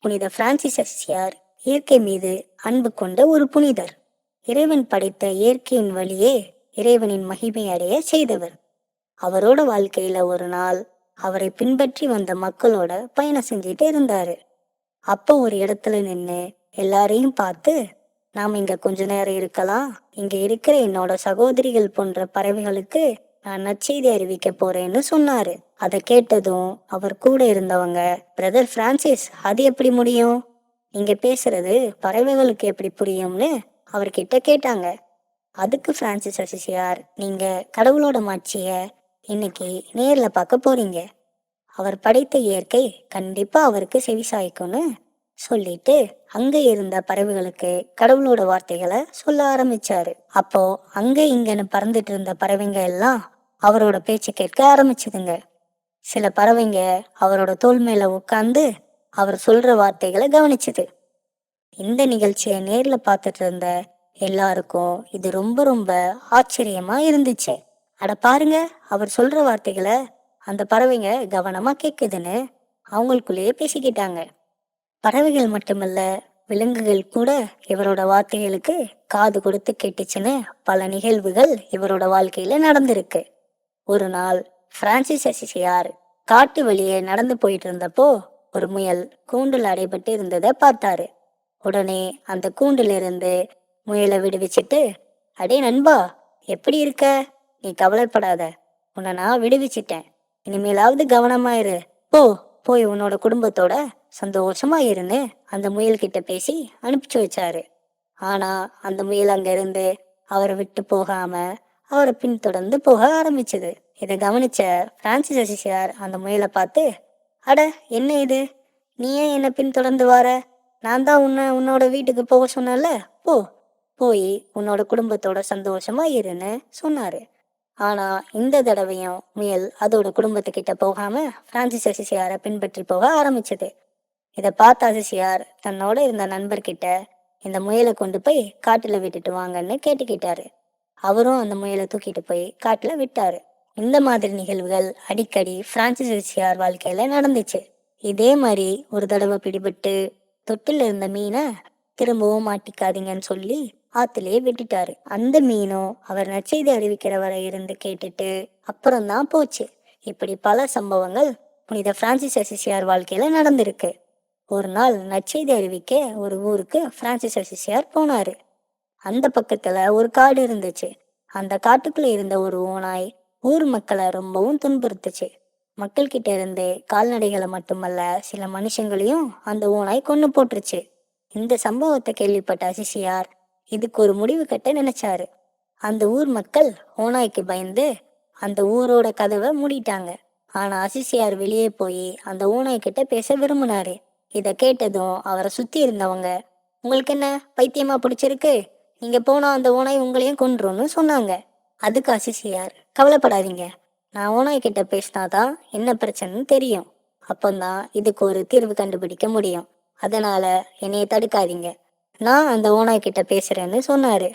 புனித பிரான்சிஸ் அசிசியார் இயற்கை மீது அன்பு கொண்ட ஒரு புனிதர். இறைவன் படைத்த இயற்கையின் வழியே இறைவனின் மகிமை அடைய செய்தவர். அவரோட வாழ்க்கையில ஒரு நாள் அவரை பின்பற்றி வந்த மக்களோட பயணம் செஞ்சுட்டு இருந்தாரு. அப்போ ஒரு இடத்துல நின்று எல்லாரையும் பார்த்து, நாம் இங்க கொஞ்ச நேரம் இருக்கலாம், இங்க இருக்கிற என்னோட சகோதரிகள் போன்ற பறவைகளுக்கு நான் நற்செய்தி அறிவிக்க போறேன்னு சொன்னாரு. அதை கேட்டதும் அவர் கூட இருந்தவங்க, பிரதர் பிரான்சிஸ், அது எப்படி முடியும்? நீங்க பேசுறது பறவைகளுக்கு எப்படி புரியும்னு அவர்கிட்ட கேட்டாங்க. அதுக்கு பிரான்சிஸ் அசிசியார், நீங்க கடவுளோட மாட்சிய இன்னைக்கு நேர்ல பார்க்க போறீங்க. அவர் படைத்த இயற்கை கண்டிப்பா அவருக்கு செவிசாய்க்கும்னு சொல்லிட்டு அங்க இருந்த பறவைகளுக்கு கடவுளோட வார்த்தைகளை சொல்ல ஆரம்பிச்சாரு. அப்போ அங்க இங்கன்னு பறந்துட்டு இருந்த பறவைங்க எல்லாம் அவரோட பேச்சு கேட்க ஆரம்பிச்சதுங்க. சில பறவைங்க அவரோட தோல் மேல உட்கார்ந்து அவர் சொல்ற வார்த்தைகளை கவனிச்சுது. இந்த நிகழ்ச்சியை நேர்ல பார்த்துட்டு இருந்த எல்லாருக்கும் இது ரொம்ப ரொம்ப ஆச்சரியமா இருந்துச்சு. அட பாருங்க, அவர் சொல்ற வார்த்தைகளை அந்த பறவைங்க கவனமா கேக்குதுன்னு அவங்களுக்குள்ளேயே பேசிக்கிட்டாங்க. பறவைகள் மட்டுமல்ல, விலங்குகள் கூட இவரோட வார்த்தைகளுக்கு காது கொடுத்து கேட்டுச்சுன்னு பல நிகழ்வுகள் இவரோட வாழ்க்கையில நடந்திருக்கு. ஒரு நாள் பிரான்சிஸ் அசிசியார் காட்டு வழியே நடந்து போயிட்டு இருந்தப்போ ஒரு முயல் கூண்டில் அடைபட்டு இருந்ததை பார்த்தாரு. உடனே அந்த கூண்டில் இருந்து முயலை விடுவிச்சிட்டு, அடே நண்பா, எப்படி இருக்க? நீ கவலைப்படாத, உன்னை நான் விடுவிச்சிட்டேன். இனிமேலாவது கவனமாயிரு. போய் உன்னோட குடும்பத்தோட சந்தோஷமா இருன்னு அந்த முயல் கிட்ட பேசி அனுப்பிச்சு வச்சாரு. ஆனா அந்த முயல் அங்க இருந்து அவரை விட்டு போகாம அவரை பின்தொடர்ந்து போக ஆரம்பிச்சது. இதை கவனிச்ச பிரான்சிஸ் அசிசியார் அந்த முயலை பார்த்து, அட என்ன இது, நீ ஏன் என்னை பின்தொடர்ந்து வார? நான் தான் உன்னோட வீட்டுக்கு போக சொன்னல, போ போய் உன்னோட குடும்பத்தோட சந்தோஷமா இருன்னு சொன்னாரு. ஆனா இந்த தடவையும் முயல் அதோட குடும்பத்துக்கிட்ட போகாம பிரான்சிஸ் அசிசியாரை பின்பற்றி போக ஆரம்பிச்சது. இதை பார்த்த அசிசியார் தன்னோட இருந்த நண்பர்கிட்ட இந்த முயலை கொண்டு போய் காட்டுல விட்டுட்டு வாங்கன்னு கேட்டுக்கிட்டாரு. அவரும் அந்த முயலை தூக்கிட்டு போய் காட்டுல விட்டாரு. இந்த மாதிரி நிகழ்வுகள் அடிக்கடி பிரான்சிஸ் அசிசியார் வாழ்க்கையில நடந்துச்சு. இதே மாதிரி ஒரு தடவை பிடிபட்டு தொட்டில இருந்த மீனை திரும்பவும் மாட்டிக்காதீங்கன்னு சொல்லி ஆத்திலேயே விட்டுட்டாரு. அந்த மீனும் அவர் நற்செய்தி அறிவிக்கிற வரை இருந்து கேட்டுட்டு அப்புறம்தான் போச்சு. இப்படி பல சம்பவங்கள் புனித பிரான்சிஸ் அசிசியார் வாழ்க்கையில நடந்திருக்கு. ஒரு நாள் நற்செய்தி அறிவிக்க ஒரு ஊருக்கு பிரான்சிஸ் அசிசியார் போனாரு. அந்த பக்கத்துல ஒரு காடு இருந்துச்சு. அந்த காட்டுக்குள்ள இருந்த ஒரு ஓநாய் ஊர் மக்களை ரொம்பவும் துன்புறுத்துச்சு. மக்கள் கிட்ட இருந்து கால்நடைகளை மட்டுமல்ல, சில மனுஷங்களையும் அந்த ஓநாய் கொன்னு போட்டுருச்சு. இந்த சம்பவத்தை கேள்விப்பட்ட அசிசியார் இதுக்கு ஒரு முடிவு கட்ட நினைச்சாரு. அந்த ஊர் மக்கள் ஓநாய்க்கு பயந்து அந்த ஊரோட கதவை மூடிட்டாங்க. ஆனா அசிசியார் வெளியே போய் அந்த ஓநாய் கிட்ட பேச விரும்பினாரு. இதை கேட்டதும் அவரை சுத்தி இருந்தவங்க, உங்களுக்கு என்ன பைத்தியமா பிடிச்சிருக்கு, நீங்க போனா அந்த ஓநாய் உங்களையும் கொன்றும்னு சொன்னாங்க. அதுக்கு அசிசியார், கவலைப்படாதீங்க, நான் ஓநாய் கிட்ட பேசினாதான் என்ன பிரச்சனைன்னு தெரியும், அப்பந்தான் இதுக்கு ஒரு தீர்வு கண்டுபிடிக்க முடியும். அதனால என்னைய தடுக்காதீங்க, நான் அந்த ஓநாய் கிட்ட பேசுறேன்னு சொன்னாரு.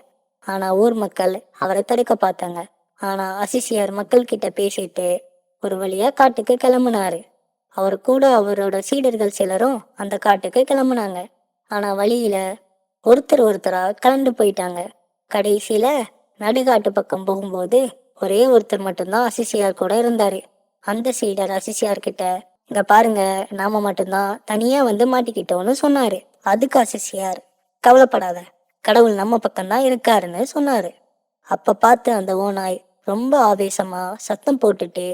ஆனா ஊர் மக்கள் அவரை தடுக்க பார்த்தாங்க. ஆனா அசிசியார் மக்கள் கிட்ட பேசிட்டு ஒரு வழியா காட்டுக்கு கிளம்புனாரு. அவர் கூட அவரோட சீடர்கள் சிலரும் அந்த காட்டுக்கு கிளம்புனாங்க. ஆனா வழியில ஒருத்தரா கலந்து போயிட்டாங்க. கடைசியில நடுகாட்டு பக்கம் போகும்போது ஒரே ஒருத்தர் மட்டும்தான் அசிசியார் கூட இருந்தாரு. அந்த சீடர் அசிசியார் கிட்ட, இங்க பாருங்க, நாம மட்டும்தான் தனியா வந்து மாட்டிக்கிட்டோம்னு சொன்னாரு. அதுக்கு அசிசியார், கவலைப்படாத, கடவுள் நம்ம பக்கம்தான் இருக்காருன்னு சொன்னாரு. அப்ப பார்த்து அந்த ஓநாய் ரொம்ப ஆவேசமா சத்தம் போட்டுட்டு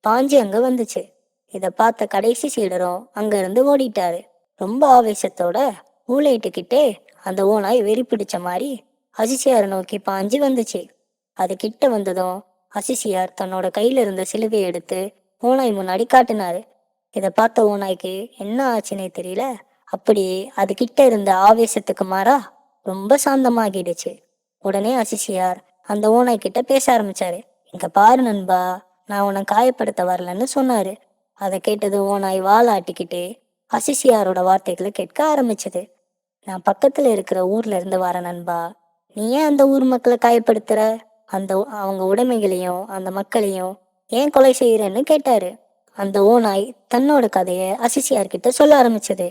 பாஞ்சு அங்க வந்துச்சு. இத பார்த்த கடைசி சீடரும் அங்க இருந்து ஓடிட்டாரு. ரொம்ப ஆவேசத்தோட ஊளையிட்டுக்கிட்டே அந்த ஓநாய் வெறி பிடிச்ச மாதிரி அசிசியாரை நோக்கி பாஞ்சு வந்துச்சு. அது கிட்ட வந்ததும் அசிசியார் தன்னோட கையில இருந்த சிலுவையை எடுத்து ஓநாய் முன்னாடி காட்டினாரு. இதை பார்த்த ஓநாய்க்கு என்ன ஆச்சுன்னே தெரியல. அப்படியே அது கிட்ட இருந்த ஆவேசத்துக்கு மாறா ரொம்ப சாந்தமாகிடுச்சு. உடனே அசிசியார் அந்த ஓநாய் கிட்ட பேச ஆரம்பிச்சாரு. இங்க பாரு நண்பா, நான் உன்னை காயப்படுத்த வரலன்னு சொன்னாரு. அதை கேட்டது ஓநாய் வாழ ஆட்டிக்கிட்டு அசிசியாரோட வார்த்தைகளை கேட்க ஆரம்பிச்சது. நான் பக்கத்துல இருக்கிற ஊர்ல இருந்து வர நண்பா, நீ ஏன் அந்த ஊர் மக்களை காயப்படுத்துற? அந்த அவங்க உடைமைகளையும் அந்த மக்களையும் ஏன் கொலை செய்யறன்னு கேட்டாரு. அந்த ஓநாய் தன்னோட கதைய அசிசியார்கிட்ட சொல்ல ஆரம்பிச்சது.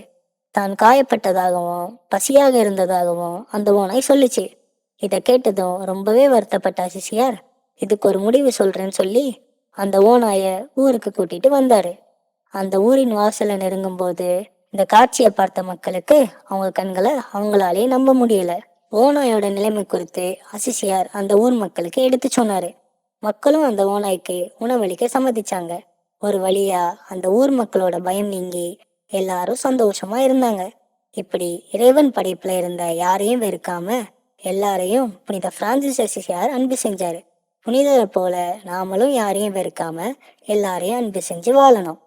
தான் காயப்பட்டதாகவும் பசியாக இருந்ததாகவும் அந்த ஓநாய் சொல்லுச்சு. இதை கேட்டதும் ரொம்பவே வருத்தப்பட்ட அசிசியார், இதுக்கு ஒரு முடிவு சொல்றேன்னு சொல்லி அந்த ஓநாய ஊருக்கு கூட்டிட்டு வந்தாரு. அந்த ஊரின் வாசலை நெருங்கும் போது இந்த காட்சியை பார்த்த மக்களுக்கு அவங்க கண்களை அவங்களாலே நம்ப முடியல. ஓநாயோட நிலைமை குறித்து அசிசியார் அந்த ஊர் மக்களுக்கு எடுத்து சொன்னாரு. மக்களும் அந்த ஓநாய்க்கு உணவளிக்க சம்மதிச்சாங்க. ஒரு வழியா அந்த ஊர் மக்களோட பயம் நீங்கி எல்லாரும் சந்தோஷமா இருந்தாங்க. இப்படி இறைவன் படைப்புல இருந்த யாரையும் வெறுக்காம எல்லாரையும் புனித பிரான்சிஸ் அசிசியார் அன்பு செஞ்சாரு. புனிதரை போல நாமளும் யாரையும் வெறுக்காம எல்லாரையும் அன்பு செஞ்சு வாழணும்.